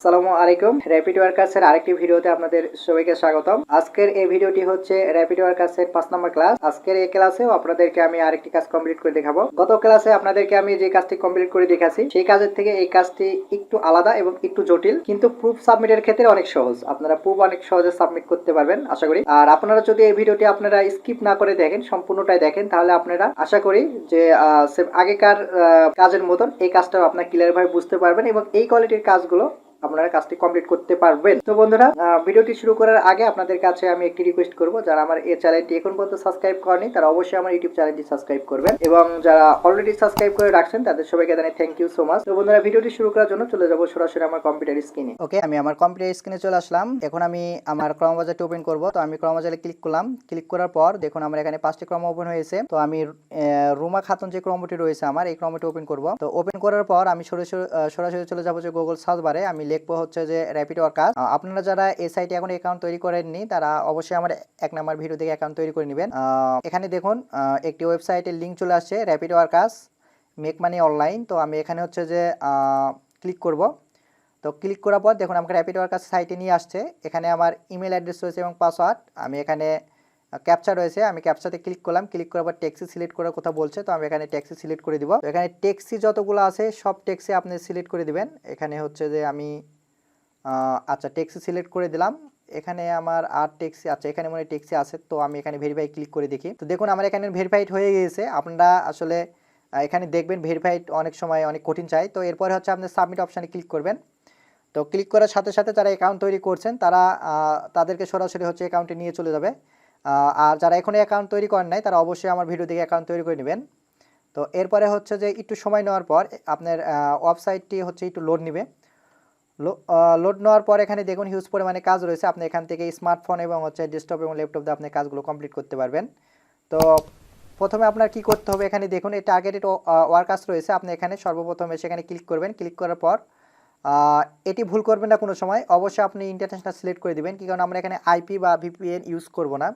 আসসালামু আলাইকুম। র্যাপিড ওয়ার্কার্সের আরেকটি ভিডিওতে আপনাদের সবাইকে স্বাগতম। আজকের এই ভিডিওটি হচ্ছে র্যাপিড ওয়ার্কার্সের 5 নম্বর ক্লাস। আজকের এই ক্লাসেও আপনাদেরকে আমি আরেকটি কাজ কমপ্লিট করে দেখাবো। গত ক্লাসে আপনাদেরকে আমি যে কাজটি কমপ্লিট করে দেখাছি সেই কাজের থেকে এই কাজটি একটু আলাদা এবং একটু জটিল, কিন্তু প্রুফ সাবমিটের ক্ষেত্রে অনেক সহজ। আপনারা প্রুফ অনেক সহজে সাবমিট করতে পারবেন আশা করি। আর আপনারা যদি এই ভিডিওটি আপনারা স্কিপ না করে দেখেন, সম্পূর্ণটাই দেখেন, তাহলে আপনারা আশা করি যে আগেকার কাজের মতন এই কাজটাও আপনারা ক্লিয়ার ভাবে বুঝতে পারবেন এবং এই কোয়ালিটির কাজগুলো আপনারা কাজটি কমপ্লিট করতে পারবেন। তো বন্ধুরা, ভিডিওটি শুরু করার আগে আপনাদের কাছে আমি একটি রিকোয়েস্ট করব, যারা আমার এই চ্যানেলটি এখন পর্যন্ত সাবস্ক্রাইব করেনি তারা অবশ্যই আমার ইউটিউব চ্যানেলটি সাবস্ক্রাইব করবেন, এবং যারা অলরেডি সাবস্ক্রাইব করে রাখছেন তাদের সবাইকে জানাই থ্যাংক ইউ সো মাচ। তো বন্ধুরা, ভিডিওটি শুরু করার জন্য চলে যাব সরাসরি আমার কম্পিউটার স্ক্রিনে। ওকে, আমি আমার কম্পিউটার স্ক্রিনে চলে আসলাম। এখন আমি আমার ক্রম বাজারটি ওপেন করব। তো আমি ক্রম বাজারে ক্লিক করলাম। ক্লিক করার পর দেখুন আমার এখানে 5টি ক্রম ওপেন হয়েছে। তো আমি রুমা খাতুন যে ক্রমটি রয়েছে আমার এই ক্রমটি ওপেন করব। তো ওপেন করার পর আমি সরাসরি চলে যাব যে গুগল সার্চ বারে। আমি লিখবো হচ্ছে যে র্যাপিড ওয়ার্কার্স। আপনারা যারা এই সাইটে এখন অ্যাকাউন্ট তৈরি করেননি তারা অবশ্যই আমার 1 নাম্বার ভিডিও থেকে অ্যাকাউন্ট তৈরি করে নেবেন। এখানে দেখুন একটি ওয়েবসাইটের লিঙ্ক চলে আসছে, rapid workers make money online. তো আমি এখানে হচ্ছে যে ক্লিক করব। তো ক্লিক করার পর দেখুন আমাকে র্যাপিড ওয়ার্কার্স সাইটে নিয়ে আসছে। এখানে আমার ইমেল অ্যাড্রেস রয়েছে এবং পাসওয়ার্ড। আমি এখানে ক্যাপচা রয়েছে, আমি ক্যাপচাতে ক্লিক করলাম। ক্লিক করার পর ট্যাক্সি সিলেক্ট করার কথা বলছে, তো আমি এখানে ট্যাক্সি সিলেক্ট করে দিব। এখানে ট্যাক্সি যতগুলো আছে সব ট্যাক্সি আপনি সিলেক্ট করে দিবেন। এখানে হচ্ছে যে আমি আচ্ছা ট্যাক্সি সিলেক্ট করে দিলাম। এখানে আমার আর ট্যাক্সি, আচ্ছা এখানে মনে হয় ট্যাক্সি আছে, তো আমি এখানে ভেরিফাই ক্লিক করে দেখি। তো দেখুন আমার এখানে ভেরিফাইড হয়ে গিয়েছে। আপনারা আসলে এখানে দেখবেন ভেরিফাইড অনেক সময় অনেক কঠিন চাই। তো এরপরে হচ্ছে আপনি সাবমিট অপশানে ক্লিক করবেন। তো ক্লিক করার সাথে সাথে যারা অ্যাকাউন্ট তৈরি করছেন তারা তাদেরকে সরাসরি হচ্ছে অ্যাকাউন্টে নিয়ে চলে যাবে। আর যারা এখনও অ্যাকাউন্ট তৈরি করেন নাই তারা অবশ্যই আমার ভিডিও দেখে অ্যাকাউন্ট তৈরি করে নেবেন। তো এরপরে হচ্ছে যে একটু সময় নেওয়ার পর আপনার ওয়েবসাইটটি হচ্ছে একটু লোড নেবে। লোড নেওয়ার পর এখানে দেখুন হিউজ পরিমাণে কাজ রয়েছে। আপনি এখান থেকে স্মার্টফোন এবং হচ্ছে ডেস্কটপ এবং ল্যাপটপ দিয়ে আপনি কাজগুলো কমপ্লিট করতে পারবেন। তো প্রথমে আপনার কি করতে হবে, এখানে দেখুন এই টার্গেটেড ওয়ার্কার্স রয়েছে। আপনি এখানে সর্বপ্রথমে সেখানে ক্লিক করবেন। ক্লিক করার পর এটি ভুল করবেন না কোনো সময়, অবশ্যই আপনি ইন্টারন্যাশনাল সিলেক্ট করে দেবেন, কারণ আমরা এখানে আইপি বা ভিপিএন ইউজ করব না।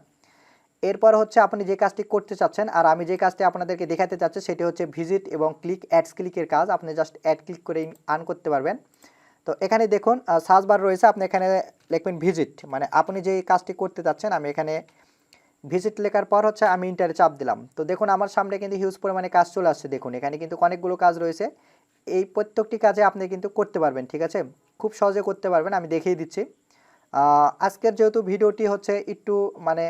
এরপর হচ্ছে আপনি যে কাজটি করতে চাচ্ছেন আর আমি যে কাজটি আপনাদেরকে দেখাতে চাচ্ছি সেটি হচ্ছে ভিজিট এবং ক্লিক অ্যাডস ক্লিকের কাজ। আপনি জাস্ট অ্যাড ক্লিক করে আর্ন করতে পারবেন। তো এখানে দেখুন সার্চ বার রয়েছে, আপনি এখানে লিখবেন ভিজিট, মানে আপনি যে কাজটি করতে চাচ্ছেন। আমি এখানে ভিজিট লেখার পর হচ্ছে আমি ইন্টারে চাপ দিলাম। তো দেখুন আমার সামনে কিন্তু হিউজ পরিমাণে কাজ চলে আসছে। দেখুন এখানে কিন্তু অনেকগুলো কাজ রয়েছে। এই প্রত্যেকটি কাজে আপনি কিন্তু করতে পারবেন, ঠিক আছে, খুব সহজে করতে পারবেন। আমি দেখিয়ে দিচ্ছি। আজকের যেহেতু ভিডিওটি হচ্ছে একটু মানে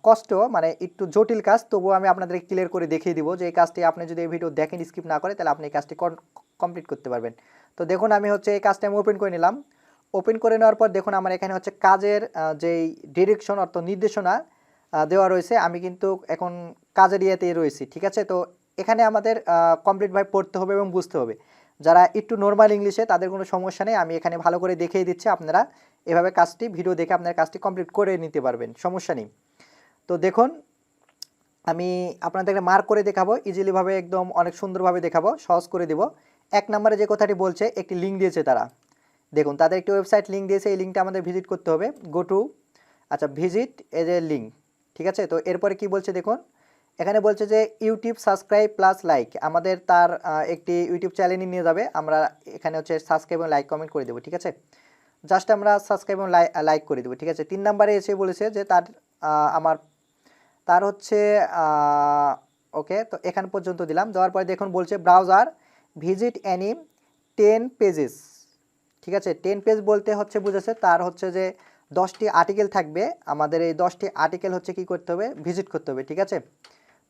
কষ্ট, মানে একটু জটিল কাজ, তবুও আমি আপনাদের ক্লিয়ার করে দেখিয়ে দিব যে এই কাজটি আপনি যদি এই ভিডিও দেখেন স্কিপ না করে তাহলে আপনি এই কাজটি কমপ্লিট করতে পারবেন। তো দেখুন আমি হচ্ছে এই কাজটা আমি ওপেন করে নিলাম। ওপেন করে নেওয়ার পর দেখুন আমার এখানে হচ্ছে কাজের যেই ডিরেকশন অর্থাৎ নির্দেশনা দেওয়া রয়েছে। আমি কিন্তু এখন কাজের ইয়েতেই রয়েছি, ঠিক আছে। তো এখানে আমাদের কমপ্লিটভাবে পড়তে হবে এবং বুঝতে হবে। যারা একটু নর্মাল ইংলিশে তাদের কোনো সমস্যা নেই, আমি এখানে ভালো করে দেখিয়ে দিচ্ছি। আপনারা এভাবে কাজটি ভিডিও দেখে আপনার কাজটি কমপ্লিট করে নিতে পারবেন, সমস্যা নেই। তো দেখুন আমি আপনাদেরকে মার্ক করে দেখাবো ইজিলিভাবে, একদম অনেক সুন্দরভাবে দেখাবো, সহজ করে দেব। 1 নম্বরে যে কথাটি বলছে একটি লিঙ্ক দিয়েছে তারা, দেখুন তাদের একটি ওয়েবসাইট লিঙ্ক দিয়েছে। এই লিঙ্কটা আমাদের ভিজিট করতে হবে। গো টু, আচ্ছা ভিজিট এজ এ লিঙ্ক, ঠিক আছে। তো এরপরে কি বলছে দেখুন, এখানে বলছে যে ইউটিউব সাবস্ক্রাইব প্লাস লাইক, আমাদের তার একটি ইউটিউব চ্যানেলে নিয়ে যাবে। আমরা এখানে হচ্ছে সাবস্ক্রাইব এবং লাইক কমেন্ট করে দেবো, ঠিক আছে। জাস্ট আমরা সাবস্ক্রাইব এবং লাইক করে দেবো, ঠিক আছে। 3 নম্বরে এসে বলেছে যে তার হচ্ছে ওকে, তো এখান পর্যন্ত দিলাম। দেওয়ার পরে দেখুন বলছে ব্রাউজার ভিজিট এনি 10 পেজেস, ঠিক আছে। 10 পেজ বলতে হচ্ছে বুঝেছে তার হচ্ছে যে 10টি আর্টিকেল থাকবে। আমাদের এই 10টি আর্টিকেল হচ্ছে কি করতে হবে, ভিজিট করতে হবে, ঠিক আছে।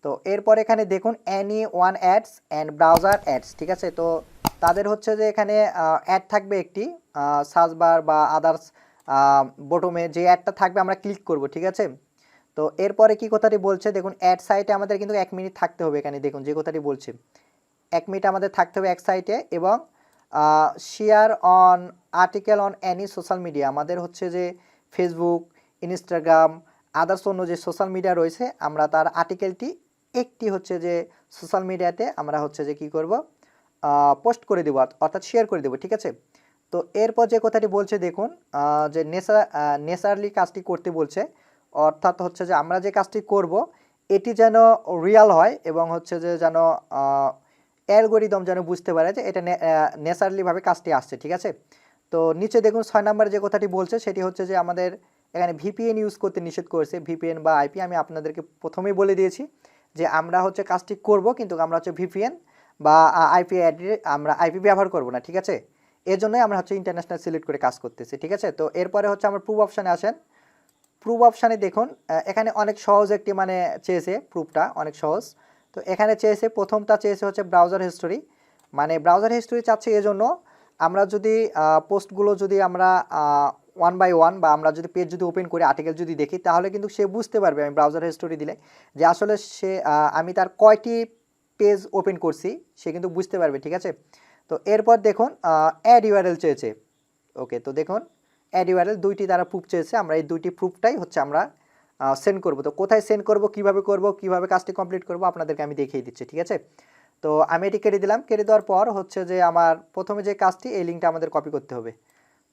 তো এরপর এখানে দেখুন any one ads and browser ads, ঠিক আছে। তো তাদের হচ্ছে যে এখানে অ্যাড থাকবে একটি সার্চ বার বা আদার্স বটমে যে অ্যাডটা থাকবে আমরা ক্লিক করব, ঠিক আছে। তো এরপরে কি কথাটি বলছে দেখুন, অ্যাড সাইটে আমাদের কিন্তু 1 মিনিট থাকতে হবে। এখানে দেখুন যে কথাটি বলছে 1 মিনিট আমাদের থাকতে হবে এক সাইটে, এবং share on article on Annie social media, আমাদের হচ্ছে যে ফেসবুক, ইনস্টাগ্রাম, আদার্স অন্য যে সোশ্যাল মিডিয়া রয়েছে আমরা তার আর্টিকেলটি একটি হচ্ছে যে সোশ্যাল মিডিয়াতে আমরা হচ্ছে যে কী করব, পোস্ট করে দেবো অর্থাৎ শেয়ার করে দেবো, ঠিক আছে। তো এরপর যে কথাটি বলছে দেখুন যে নেচারালি কাজটি করতে বলছে, অর্থাৎ হচ্ছে যে আমরা যে কাজটি করব এটি যেন রিয়াল হয় এবং হচ্ছে যে যেন অ্যালগোরিদম যেন বুঝতে পারে যে এটা ন্যাচারালিভাবে কাজটি আসছে, ঠিক আছে। তো নিচে দেখুন 6 নম্বরে যে কথাটি বলছে সেটি হচ্ছে যে আমাদের এখানে ভিপিএন ইউজ করতে নিষেধ করেছে, ভিপিএন বা আইপি। আমি আপনাদেরকে প্রথমেই বলে দিয়েছি যে আমরা হচ্ছে কাজটি করব, কিন্তু আমরা হচ্ছে ভিপিএন বা আইপি আমরা আইপি ব্যবহার করব না, ঠিক আছে। এর জন্যই আমরা হচ্ছে ইন্টারন্যাশনাল সিলেক্ট করে কাজ করতেছি, ঠিক আছে। তো এরপরে হচ্ছে আমরা প্রুফ অপশানে আসেন। প্রুফ অপশানে দেখুন এখানে অনেক সহজ একটি মানে চেয়েছে, প্রুফটা অনেক সহজ। তো এখানে চেয়েছে, প্রথমটা চেয়েছে হচ্ছে ব্রাউজার হিস্টোরি। মানে ব্রাউজার হিস্টোরি চাচ্ছে এজন্য আমরা যদি পোস্টগুলো যদি আমরা ওয়ান বাই ওয়ান বা আমরা যদি পেজ যদি ওপেন করি, আর্টিকেল যদি দেখি, তাহলে কিন্তু সে বুঝতে পারবে আমি ব্রাউজার হিস্টোরি দিলে যে আসলে সে আমি তার কয়টি পেজ ওপেন করছি, সে কিন্তু বুঝতে পারবে, ঠিক আছে। তো এরপর দেখুন অ্যাড ইউআরএল চেয়েছে। ওকে, তো দেখুন অ্যাড ইউআরএল দুইটি দ্বারা প্রুফ চেয়েছে, আমরা এই দুইটি প্রুফটাই হচ্ছে আমরা সেন্ড করব। তো কোথায় সেন্ড করব, কিভাবে কাজটি কমপ্লিট করব আপনাদেরকে আমি দেখিয়ে দিচ্ছি, ঠিক আছে। তো আমি এটি কেটে দিলাম। কেটে দেওয়ার পর হচ্ছে যে আমার প্রথমে যে কাজটি, এই লিঙ্কটা আমাদের কপি করতে হবে।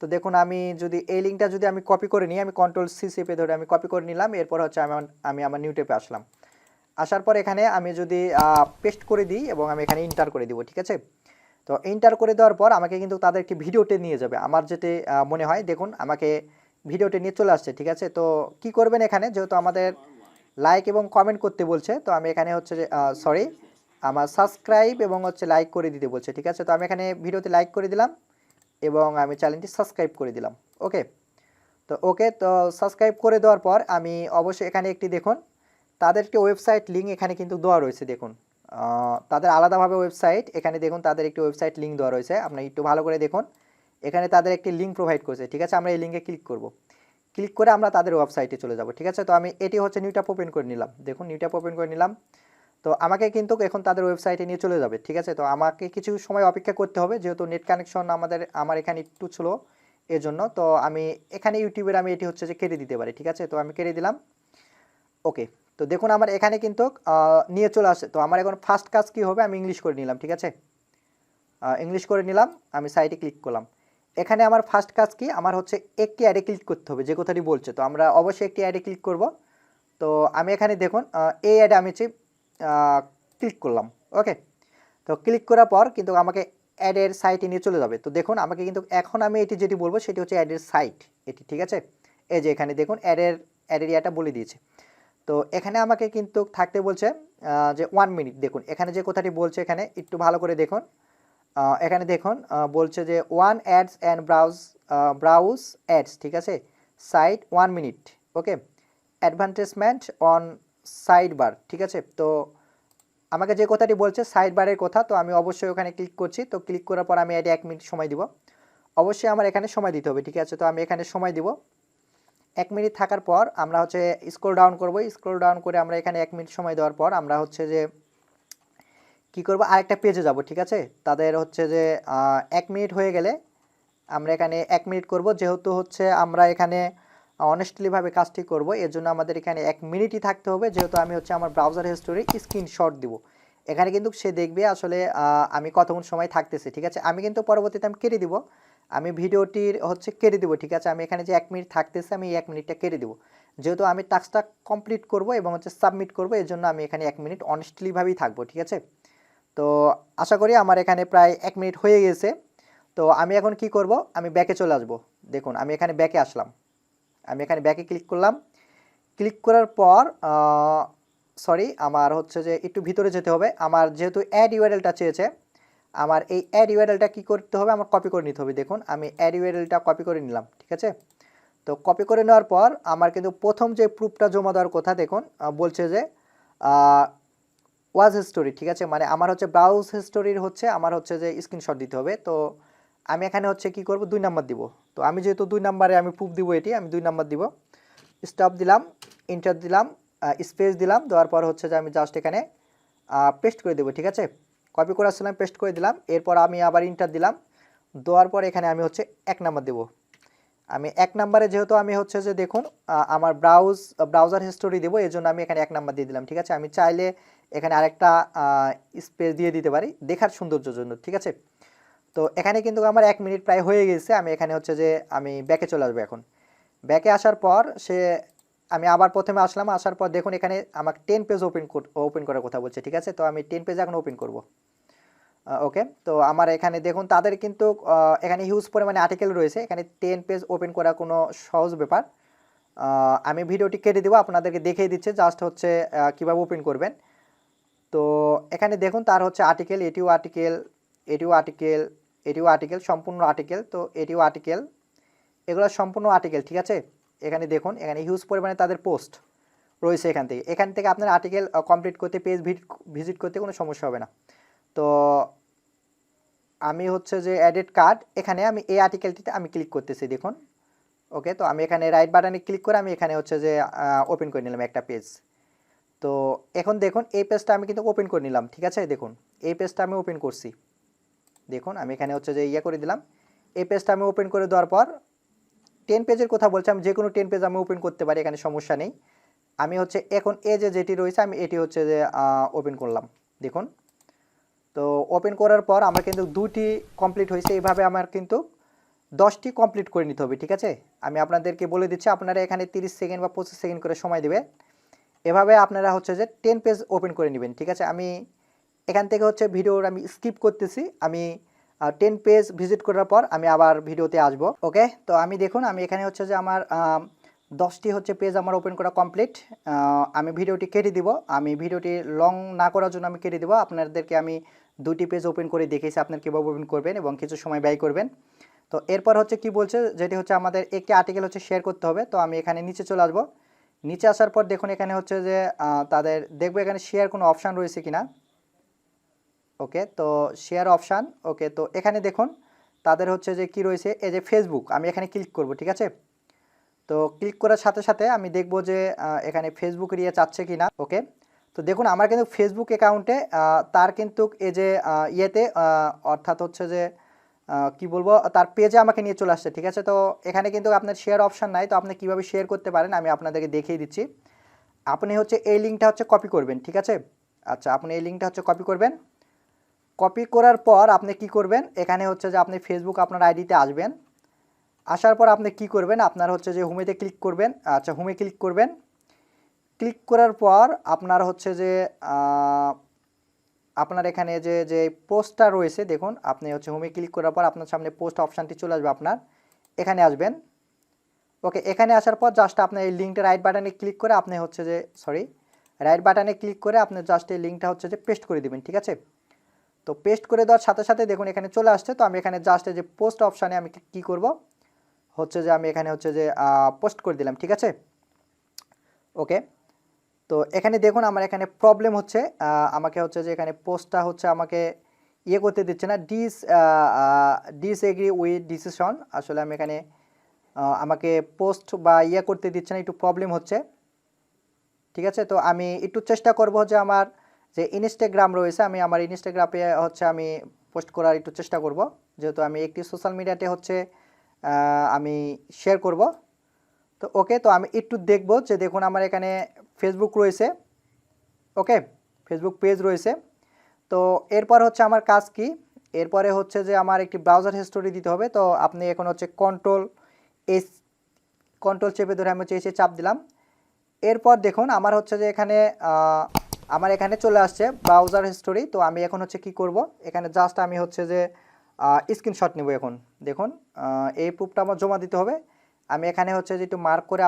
তো দেখুন আমি যদি এই লিঙ্কটা যদি আমি কপি করে নিই, আমি কন্ট্রোল-C চেপে ধরে আমি কপি করে নিলাম। এরপর হচ্ছে আমি আমার নিউ ট্যাবে আসলাম। আসার পর এখানে আমি যদি পেস্ট করে দিই এবং আমি এখানে ইন্টার করে দিব, ঠিক আছে। তো এন্টার করে দেওয়ার পর আমাকে কিন্তু তাদের একটি ভিডিওতে নিয়ে যাবে, আমার যেটি মনে হয়। দেখুন আমাকে ভিডিওতে নিয়ে চলে আসছে, ঠিক আছে। তো কি করবেন এখানে, যেহেতু আমাদের লাইক এবং কমেন্ট করতে বলছে, তো আমি এখানে হচ্ছে যে সরি, আমার সাবস্ক্রাইব এবং হচ্ছে লাইক করে দিতে বলছে, ঠিক আছে। তো আমি এখানে ভিডিওতে লাইক করে দিলাম এবং আমি চ্যানেলটি সাবস্ক্রাইব করে দিলাম। ওকে, তো সাবস্ক্রাইব করে দেওয়ার পর আমি অবশ্যই এখানে একটি দেখুন তাদের একটি ওয়েবসাইট লিঙ্ক এখানে কিন্তু দেওয়া রয়েছে। দেখুন তাদের আলাদাভাবে ওয়েবসাইট, এখানে দেখুন তাদের একটি ওয়েবসাইট লিঙ্ক দেওয়া রয়েছে। আপনি একটু ভালো করে দেখুন, এখানে তাদের একটি লিঙ্ক প্রোভাইড করেছে, ঠিক আছে। আমরা এই লিঙ্কে ক্লিক করব। ক্লিক করে আমরা তাদের ওয়েবসাইটে চলে যাব, ঠিক আছে। তো আমি এটি হচ্ছে নিউ ট্যাব ওপেন করে নিলাম। দেখুন নিউ ট্যাব ওপেন করে নিলাম। তো আমাকে কিন্তু এখন তাদের ওয়েবসাইটে নিয়ে চলে যাবে, ঠিক আছে। তো আমাকে কিছু সময় অপেক্ষা করতে হবে, যেহেতু নেট কানেকশন আমার এখানে একটু ছিল এর জন্য। তো আমি এখানে ইউটিউবের আমি এটি হচ্ছে যে কেটে দিতে পারি, ঠিক আছে। তো আমি কেটে দিলাম। ওকে, তো দেখুন আমার এখানে কিন্তু নিয়ে চলে আসে। তো আমার এখন ফার্স্ট কাজ কি হবে, আমি ইংলিশ করে নিলাম, ঠিক আছে। ইংলিশ করে নিলাম, আমি সাইটে ক্লিক করলাম। এখানে আমার ফার্স্ট কাজ কি, আমার হচ্ছে একটি অ্যাডে ক্লিক করতে হবে, যে কথাটি বলছে। তো আমরা অবশ্যই একটি অ্যাডে ক্লিক করব। তো আমি এখানে দেখুন এই অ্যাডে আমি ক্লিক করলাম। ওকে, তো ক্লিক করার পর কিন্তু আমাকে অ্যাডের সাইটে নিয়ে চলে যাবে। তো দেখুন আমাকে কিন্তু এখন আমি এটি যেটি বলবো সেটি হচ্ছে অ্যাডের সাইট এটি, ঠিক আছে। এই যে এখানে দেখুন অ্যাডের ইয়াটা বলে দিয়েছে। তো এখানে আমাকে কিন্তু থাকতে বলছে যে 1 মিনিট। দেখুন এখানে যে কথাটি বলছে, এখানে একটু ভালো করে দেখুন। এখানে দেখুন বলছে যে 1 অ্যাডস অ্যান্ড ব্রাউজ অ্যাডস, ঠিক আছে, সাইট 1 minute. Okay, advertisement on sidebar, ঠিক আছে। তো আমাকে যে কথাটি বলছে সাইড বারের কথা, তো আমি অবশ্যই ওখানে ক্লিক করছি। তো ক্লিক করার পর আমি এটি 1 মিনিট সময় দিব। অবশ্যই আমার এখানে সময় দিতে হবে, ঠিক আছে। তো আমি এখানে সময় দিব। 1 মিনিট থাকার পর আমরা হচ্ছে স্ক্রল ডাউন করব। স্ক্রল ডাউন করে আমরা এখানে 1 মিনিট সময় দেওয়ার পর আমরা হচ্ছে যে কি করব, আরেকটা পেজে যাব, ঠিক আছে। তাদের হচ্ছে যে 1 মিনিট হয়ে গেলে আমরা এখানে 1 মিনিট করব, যেহেতু হচ্ছে আমরা এখানে অনেস্টলিভাবে কাজটি করব, এর জন্য আমাদের এখানে 1 মিনিটই থাকতে হবে। যেহেতু আমি হচ্ছে আমার ব্রাউজার হিস্টোরি স্ক্রিনশট দিব, এখানে কিন্তু সে দেখবে আসলে আমি কতক্ষণ সময় থাকতেছি, ঠিক আছে। আমি কিন্তু পরবর্তীতে আমি কেটে দিব, আমি ভিডিওটির হচ্ছে কেটে দিব, ঠিক আছে। আমি এখানে যে 1 মিনিট থাকতেছে, আমি এই 1 মিনিটটা কেটে দিব, যেহেতু আমি টাস্কটা কমপ্লিট করব এবং হচ্ছে সাবমিট করব, এর জন্য আমি এখানে 1 মিনিট অনেস্টলিভাবেই থাকবো, ঠিক আছে। তো আশা করি আমার এখানে প্রায় 1 মিনিট হয়ে গেছে। তো আমি এখন কি করব, আমি ব্যাকে চলে আসব। দেখুন আমি এখানে ব্যাকে আসলাম, আমি এখানে ব্যাকে ক্লিক করলাম। ক্লিক করার পর সরি, আমার হচ্ছে যে একটু ভিতরে যেতে হবে। আমার যেহেতু অ্যাড ইউআরএলটা চেয়েছে, আমার এই অ্যাড ইউআরএলটা কী করতে হবে, আমার কপি করে নিতে হবে। দেখুন আমি অ্যাড ইউআরএলটা কপি করে নিলাম, ঠিক আছে। তো কপি করে নেওয়ার পর আমার কিন্তু প্রথম যে প্রুফটা জমা দেওয়ার কথা, দেখুন বলছে যে ওয়াজ হিস্টোরি, ঠিক আছে। মানে আমার হচ্ছে ব্রাউজ হিস্টোরির হচ্ছে আমার হচ্ছে যে স্ক্রিনশট দিতে হবে। তো আমি এখানে হচ্ছে কি করব, 2 নাম্বার দিব। তো আমি যেহেতু 2 নাম্বারে আমি প্রুফ দিব, এটি আমি 2 নাম্বার দিব। স্টপ দিলাম, এন্টার দিলাম, স্পেস দিলাম, দেওয়ার পর হচ্ছে যে আমি জাস্ট এখানে পেস্ট করে দেবো, ঠিক আছে। কপি করে আসলাম, পেস্ট করে দিলাম। এরপর আমি আবার এন্টার দিলাম, দেওয়ার পর এখানে আমি হচ্ছে 1 নাম্বার দেব। আমি 1 নাম্বারে যেহেতু আমি হচ্ছে যে দেখুন আমার ব্রাউজার হিস্টোরি দেবো, এই জন্য আমি এখানে 1 নাম্বার দিয়ে দিলাম, ঠিক আছে। আমি চাইলে এখানে আরেকটা স্পেস দিয়ে দিতে পারি দেখার সৌন্দর্যের জন্য, ঠিক আছে। তো এখানে কিন্তু আমার 1 মিনিট প্রায় হয়ে গেছে। আমি এখানে হচ্ছে যে আমি ব্যাকে চলে আসবো। এখন ব্যাকে আসার পর আমি আবার প্রথমে আসলাম, আসার পর দেখুন এখানে আমাকে 10 পেজ ওপেন করার কথা বলছে, ঠিক আছে। তো আমি 10 পেজ এখন ওপেন করব। ওকে, তো আমার এখানে দেখুন তাদের কিন্তু এখানে হিউজ পরিমাণে আর্টিকেল রয়েছে। এখানে 10 পেজ ওপেন করা কোনো সহজ ব্যাপার। আমি ভিডিওটি কেটে দেবো, আপনাদেরকে দেখিয়ে দিচ্ছে জাস্ট হচ্ছে কীভাবে ওপেন করবেন। তো এখানে দেখুন তার হচ্ছে আর্টিকেল, এটিও আর্টিকেল, এটিও আর্টিকেল, এটিও আর্টিকেল, সম্পূর্ণ আর্টিকেল। তো এটিও আর্টিকেল, এগুলো সম্পূর্ণ আর্টিকেল, ঠিক আছে। এখানে দেখুন এখানে হিউজ পরিমাণে তাদের পোস্ট রয়েছে। এখান থেকে আপনার আর্টিকেল কমপ্লিট করতে, পেজ ভিজিট করতে কোনো সমস্যা হবে না। তো আমি হচ্ছে যে এডিট কার্ড, এখানে আমি এই আর্টিকেলটিতে আমি ক্লিক করতেছি, দেখুন। ওকে, তো আমি এখানে রাইট বাটনে ক্লিক করে আমি এখানে হচ্ছে যে ওপেন করে নিলাম একটা পেজ। তো এখন দেখুন এই পেজটা আমি কিন্তু ওপেন করে নিলাম, ঠিক আছে। দেখুন এই পেজটা আমি ওপেন করছি, দেখুন আমি এখানে হচ্ছে যে করে দিলাম। এই পেজটা আমি ওপেন করে দেওয়ার পর 10 পেজের কথা বলছি, আমি যে কোনো 10 পেজ আমি ওপেন করতে পারি, এখানে সমস্যা নেই। আমি হচ্ছে এখন যেটি রয়েছে আমি এটি হচ্ছে যে ওপেন করলাম, দেখুন। তো ওপেন করার পর আমার কিন্তু 2টি কমপ্লিট হয়েছে। এইভাবে আমার কিন্তু 10টি কমপ্লিট করে নিতে হবে, ঠিক আছে। আমি আপনাদেরকে বলে দিচ্ছি, আপনারা এখানে 30 সেকেন্ড বা 25 সেকেন্ড করে সময় দেবে। এভাবে আপনারা হচ্ছে যে 10 পেজ ওপেন করে নেবেন, ঠিক আছে। আমি এখান থেকে হচ্ছে ভিডিওর আমি স্কিপ করতেছি। আমি 10 পেজ ভিজিট করার পর আমি আবার ভিডিওতে আসব। ওকে, তো আমি দেখুন আমি এখানে হচ্ছে যে আমার 10টি হচ্ছে পেজ আমার ওপেন করা কমপ্লিট। আমি ভিডিওটি কেটে দিব, আমি ভিডিওটি লং না করার জন্য আমি কেটে দিব। আপনাদেরকে আমি 2টি পেজ ওপেন করে দেখিয়েছি আপনার কীভাবে ওপেন করবেন এবং কিছু সময় ব্যয় করবেন। তো এরপর হচ্ছে কি বলছে, যেটি হচ্ছে আমাদের একটি আর্টিকেল হচ্ছে শেয়ার করতে হবে। তো আমি এখানে নিচে চলে আসবো। নিচে আসার পর দেখুন এখানে হচ্ছে যে তাদের দেখবো এখানে শেয়ার কোনো অপশান রয়েছে কিনা। ওকে, তো শেয়ার অপশান, ওকে, তো এখানে দেখুন তাদের হচ্ছে যে কি রয়েছে, এই যে ফেসবুক, আমি এখানে ক্লিক করব, ঠিক আছে। তো ক্লিক করার সাথে সাথে আমি দেখব যে এখানে ফেসবুক এরিয়া চাচ্ছে কিনা। ওকে, তো দেখুন আমার কিন্তু ফেসবুক অ্যাকাউন্টে তার কিন্তু এই যে ইয়েতে অর্থাৎ হচ্ছে যে কি বলবো, তার পেজে আমাকে নিয়ে চলে আসছে, ঠিক আছে। তো এখানে কিন্তু আপনার শেয়ার অপশান নাই, তো আপনি কীভাবে শেয়ার করতে পারেন আমি আপনাদেরকে দেখিয়ে দিচ্ছি। আপনি হচ্ছে এই লিঙ্কটা হচ্ছে কপি করবেন, ঠিক আছে। আচ্ছা, আপনি এই লিঙ্কটা হচ্ছে কপি করবেন। কপি করার পর আপনি কি করবেন, এখানে হচ্ছে যে আপনি ফেসবুক আপনার আইডিতে আসবেন। আসার পর আপনি কি করবেন, আপনার হচ্ছে যে হোমেতে ক্লিক করবেন। আচ্ছা, হোমে ক্লিক করবেন। ক্লিক করার পর আপনার হচ্ছে যে আপনার এখানে যে পোস্টটা রয়েছে, দেখুন আপনি হচ্ছে হোমে ক্লিক করার পর আপনার সামনে পোস্ট অপশানটি চলে আসবে, আপনার এখানে আসবেন। ওকে, এখানে আসার পর জাস্ট আপনার এই লিঙ্কটা রাইট বাটনে ক্লিক করে আপনি হচ্ছে যে রাইট বাটনে ক্লিক করে আপনি জাস্ট এই লিঙ্কটা হচ্ছে যে পেস্ট করে দেবেন, ঠিক আছে। তো পেস্ট করে দেওয়ার সাথে সাথে দেখুন এখানে চলে আসছে। তো আমি এখানে জাস্ট এই যে পোস্ট অপশানে আমি কি করব, হচ্ছে যে আমি এখানে হচ্ছে যে পোস্ট করে দিলাম, ঠিক আছে। ওকে, তো এখানে দেখুন আমার এখানে প্রবলেম হচ্ছে, আমাকে হচ্ছে যে এখানে পোস্টটা হচ্ছে আমাকে করতে দিচ্ছে না, ডিসএগ্রি উইথ ডিসিশন। আসলে আমি এখানে আমাকে পোস্ট বা করতে দিচ্ছে না, একটু প্রবলেম হচ্ছে, ঠিক আছে। তো আমি একটু চেষ্টা করব যে আমার যে ইনস্টাগ্রাম রয়েছে, আমি আমার ইনস্টাগ্রামে হচ্ছে আমি পোস্ট করার একটু চেষ্টা করব, যেহেতু আমি একটি সোশ্যাল মিডিয়াতে হচ্ছে আমি শেয়ার করব। তো ওকে, তো আমি একটু দেখব যে দেখুন আমার এখানে ফেসবুক রয়েছে, ওকে, ফেসবুক পেজ রয়েছে। তো এরপর হচ্ছে আমার কাজ কি, এরপরে হচ্ছে যে আমার একটি ব্রাউজার হিস্টোরি দিতে হবে। তো আপনি এখন হচ্ছে কন্ট্রোল চেপে ধরে আমি হচ্ছে এসে চাপ দিলাম। এরপর দেখুন আমার হচ্ছে যে এখানে আমার এখানে চলে আসছে ব্রাউজার হিস্টোরি। তো আমি এখন হচ্ছে কি করব, এখানে জাস্ট আমি হচ্ছে যে স্ক্রিনশট নেব। এখন দেখুন এই প্রুফটা আমার জমা দিতে হবে। আমি এখানে হচ্ছে যে একটু মার্ক করে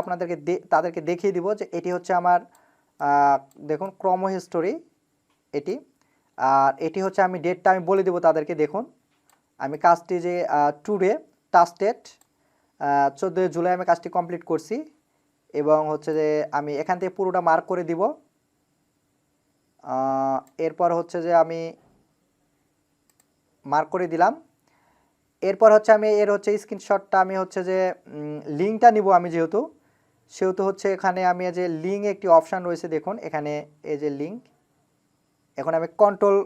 তাদেরকে দেখিয়ে দিব যে এটি হচ্ছে আমার দেখুন ক্রম হিস্টোরি এটি, আর এটি হচ্ছে আমি ডেটটা আমি বলে দেবো তাদেরকে। দেখুন আমি কাজটি যে টুডে টাস্ক ডেট 14 জুলাই আমি কাজটি কমপ্লিট করছি, এবং হচ্ছে যে আমি এখান থেকে পুরোটা মার্ক করে দিব। এরপর হচ্ছে যে আমি মার্ক করে দিলাম। এরপর হচ্ছে আমি এর হচ্ছে স্ক্রিনশটটা আমি হচ্ছে যে লিঙ্কটা নিব, আমি সেহেতু হচ্ছে এখানে আমি যে লিঙ্ক একটি অপশান রয়েছে, দেখুন এখানে এই যে লিঙ্ক, এখন আমি কন্ট্রোল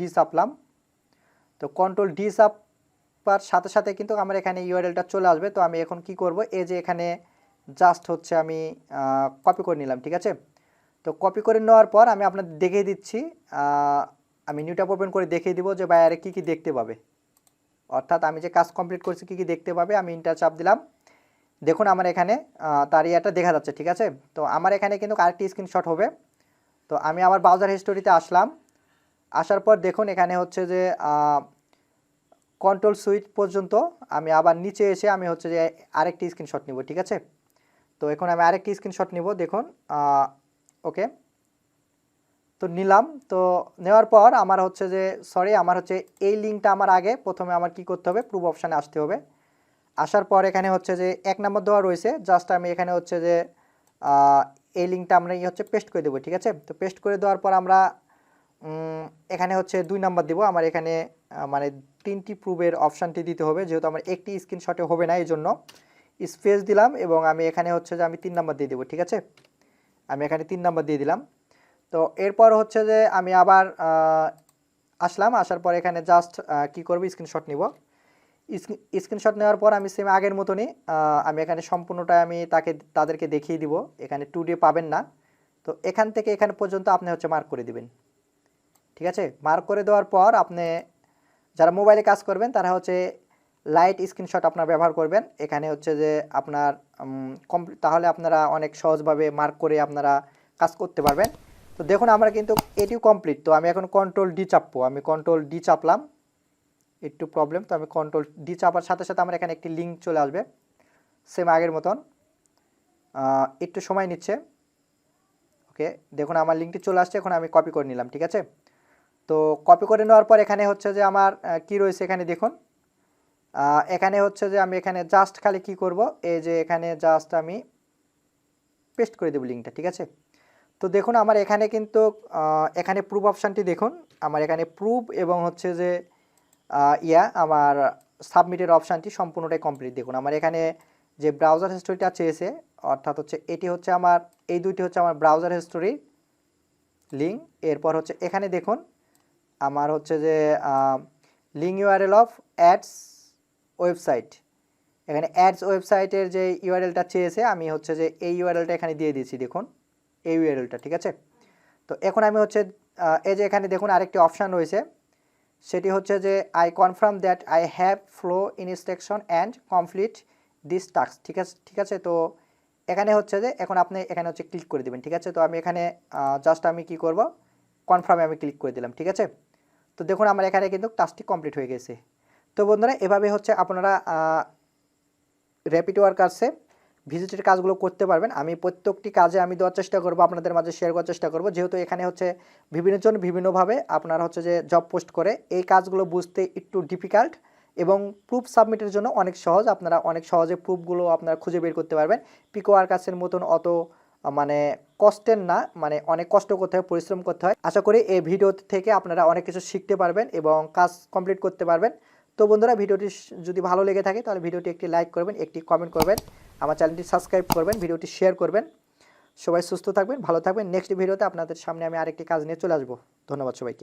ডি চাপলাম। তো কন্ট্রোল ডি চাপার সাথে সাথে কিন্তু আমার এখানে ইউআরএলটা চলে আসবে। তো আমি এখন কি করব, এই যে এখানে জাস্ট হচ্ছে আমি কপি করে নিলাম, ঠিক আছে। তো কপি করে নেওয়ার পর আমি আপনাদের দেখিয়ে দিচ্ছি, আমি নিউ ট্যাব ওপেন করে দেখিয়ে দিব যে বাইরে কী কী দেখতে পাবে, অর্থাৎ আমি যে কাজ কমপ্লিট করছি কী কী দেখতে পাবে। আমি ইন্টার চাপ দিলাম, দেখুন আমার এখানে তার ইয়েটা দেখা যাচ্ছে, ঠিক আছে। তো আমার এখানে কিন্তু আরেকটি স্ক্রিনশট হবে। তো আমি আমার ব্রাউজার হিস্টোরিতে আসলাম। আসার পর দেখুন এখানে হচ্ছে যে কন্ট্রোল সুইচ পর্যন্ত আমি আবার নিচে এসে আমি হচ্ছে যে আরেকটি স্ক্রিনশট নিব, ঠিক আছে। তো এখন আমি আরেকটি স্ক্রিনশট নিব, দেখুন ওকে তো নিলাম। তো নেওয়ার পর আমার হচ্ছে যে আমার হচ্ছে এই লিঙ্কটা আমার আগে প্রথমে আমার কি করতে হবে, প্রুফ অপশানে আসতে হবে। আসার পর এখানে হচ্ছে যে 1 নম্বর দেওয়া রয়েছে, জাস্ট আমি এখানে হচ্ছে যে এই লিঙ্কটা আমরা হচ্ছে পেস্ট করে দেবো, ঠিক আছে। তো পেস্ট করে দেওয়ার পর আমরা এখানে হচ্ছে 2 নম্বর দিব। আমার এখানে মানে 3টি প্রুফের অপশানটি দিতে হবে, যেহেতু আমার একটি স্ক্রিনশটে হবে না, এই জন্য স্পেস দিলাম এবং আমি এখানে হচ্ছে যে আমি 3 নম্বর দিয়ে দেবো, ঠিক আছে। আমি এখানে 3 নম্বর দিয়ে দিলাম। তো এরপর হচ্ছে যে আমি আবার আসলাম, আসার পর এখানে জাস্ট কি করব, স্ক্রিনশট নিব। স্ক্রিনশট নেওয়ার পর আমি সেম আগের মতনই আমি এখানে সম্পূর্ণটা আমি তাদেরকে দেখিয়ে দিব। এখানে 2D পাবেন না, তো এখান থেকে এখানে পর্যন্ত আপনি হচ্ছে মার্ক করে দিবেন, ঠিক আছে। মার্ক করে দেওয়ার পর আপনি যারা মোবাইলে কাজ করবেন তারা হচ্ছে লাইট স্ক্রিনশট আপনারা ব্যবহার করবেন। এখানে হচ্ছে যে আপনার তাহলে আপনারা অনেক সহজভাবে মার্ক করে আপনারা কাজ করতে পারবেন। তো দেখুন আমরা কিন্তু এটিও কমপ্লিট। তো আমি এখন কন্ট্রোল ডি চাপবো, আমি কন্ট্রোল ডি চাপলাম, একটু প্রবলেম। তো আমি কন্ট্রোল ডি চাপার সাথে সাথে আমার এখানে একটি লিঙ্ক চলে আসবে সেম আগের মতন, একটু সময় নিচ্ছে। ওকে দেখুন আমার লিঙ্কটি চলে আসছে, এখন আমি কপি করে নিলাম, ঠিক আছে। তো কপি করে নেওয়ার পর এখানে হচ্ছে যে আমার কি রয়েছে এখানে দেখুন, এখানে হচ্ছে যে আমি এখানে জাস্ট খালি কি করব, এই যে এখানে জাস্ট আমি পেস্ট করে দেব লিঙ্কটা, ঠিক আছে। তো দেখুন আমার এখানে কিন্তু এখানে প্রুফ অপশানটি দেখুন, আমার এখানে প্রুফ এবং হচ্ছে যে আমার সাবমিটের অপশানটি সম্পূর্ণটাই কমপ্লিট। দেখুন আমার এখানে যে ব্রাউজার হিস্টোরিটা চেয়েছে, অর্থাৎ হচ্ছে এটি হচ্ছে আমার এই দুইটি হচ্ছে আমার ব্রাউজার হিস্টোরি লিঙ্ক। এরপর হচ্ছে এখানে দেখুন আমার হচ্ছে যে link URL of ads website, এখানে অ্যাডস ওয়েবসাইটের যে ইউআরএলটা চেয়েছে আমি হচ্ছে যে এই ইউআরএলটা এখানে দিয়ে দিয়েছি, দেখুন এই ইউআরএলটা, ঠিক আছে। তো এখন আমি হচ্ছে এই যে এখানে দেখুন আরেকটি অপশান রয়েছে, সেটি হচ্ছে যে I confirm that I have flow instruction and complete this task, ঠিক আছে। তো এখানে হচ্ছে যে এখন আপনি এখানে হচ্ছে ক্লিক করে দেবেন, ঠিক আছে। তো আমি এখানে জাস্ট আমি কি করব, কনফার্মে আমি ক্লিক করে দিলাম, ঠিক আছে। তো দেখুন আমার এখানে কিন্তু টাস্কটি কমপ্লিট হয়ে গেছে। তো বন্ধুরা এভাবে হচ্ছে আপনারা র্যাপিড ওয়ার্কার্সে ভিজিটের কাজগুলো করতে পারবেন। আমি প্রত্যেকটি কাজে আমি দেওয়ার চেষ্টা করব, আপনাদের মাঝে শেয়ার করার চেষ্টা করব, যেহেতু এখানে হচ্ছে বিভিন্নজন বিভিন্নভাবে আপনারা হচ্ছে যে জব পোস্ট করে, এই কাজগুলো বুঝতে একটু ডিফিকাল্ট এবং প্রুফ সাবমিটের জন্য অনেক সহজ। আপনারা অনেক সহজে প্রুফগুলো আপনারা খুঁজে বের করতে পারবেন। পিকো ওয়ার্কার্সের মতন অত মানে কষ্টের না, মানে অনেক কষ্ট করতে হয়, পরিশ্রম করতে হয়। আশা করি এই ভিডিও থেকে আপনারা অনেক কিছু শিখতে পারবেন এবং কাজ কমপ্লিট করতে পারবেন। তো বন্ধুরা ভিডিওটি যদি ভালো লেগে থাকে তাহলে ভিডিওটি একটি লাইক করবেন, একটি কমেন্ট করবেন, আমার চ্যানেলটি সাবস্ক্রাইব করবেন, ভিডিওটি শেয়ার করবেন। সবাই সুস্থ থাকবেন, ভালো থাকবেন। নেক্সট ভিডিওতে আপনাদের সামনে আমি আরেকটি কাজ নিয়ে চলে আসবো। ধন্যবাদ সবাইকে।